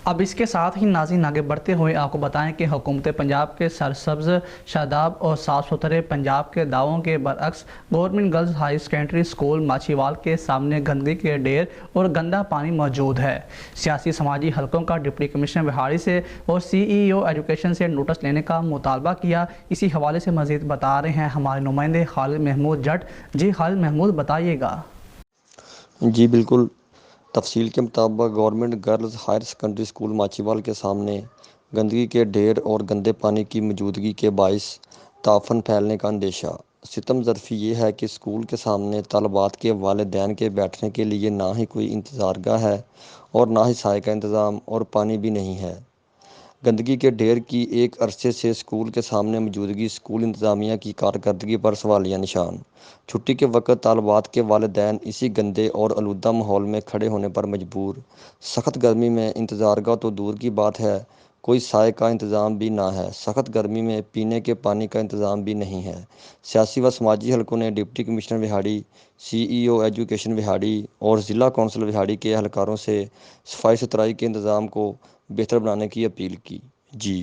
اب اس کے ساتھ ہی ناظرین آگے بڑھتے ہوئے آپ کو بتائیں کہ حکومت پنجاب کے سرسبز شاداب اور صاف ستھرے پنجاب کے دعووں کے برعکس government girls high secondary school Machhiwal کے سامنے گندگی کے ڈھیر اور گندا پانی موجود ہے۔ سیاسی سماجی حلقوں کا ڈپٹی کمشنر وہاڑی سے اور سی ای او ایجوکیشن سے نوٹس لینے کا مطالبہ کیا۔ اسی حوالے سے مزید بتا رہے ہیں ہمارے نمائندے خالد محمود جٹ۔ جی خالد محمود بتائیے گا۔ جی بالکل، تفصیل کے مطابق government girls higher secondary school Machhiwal کے سامنے گندگی کے ڈھیر اور گندے پانی کی موجودگی کے باعث تعفن پھیلنے کا اندیشہ۔ ستم ظرفی یہ ہے کہ اسکول کے سامنے طالبات کے والدین کے بیٹھنے کے لیے نہ ہی کوئی انتظارگاہ ہے اور نہ ہی سائے کا انتظام اور پانی بھی نہیں ہے۔ گندگی کے ڈھیر کی ایک عرصے سے اسکول کے سامنے موجودگی اسکول انتظامیہ کی کارکردگی پر سوالیہ نشان۔ چھٹی کے وقت طالبات کے والدین اسی گندے اور آلودہ ماحول میں کھڑے ہونے پر مجبور۔ سخت گرمی میں انتظارگاہ تو دور کی بات ہے، کوئی سائے کا انتظام بھی نہ ہے۔ سخت گرمی میں پینے کے پانی کا انتظام بھی نہیں ہے۔ سیاسی و سماجی حلقوں نے ڈپٹی کمشنر وہاڑی، سی ای او ایجوکیشن وہاڑی اور ضلع کونسل وہاڑی کے اہلکاروں سے صفائی ستھرائی کے انتظام کو بہتر بنانے کی اپیل کی۔ جی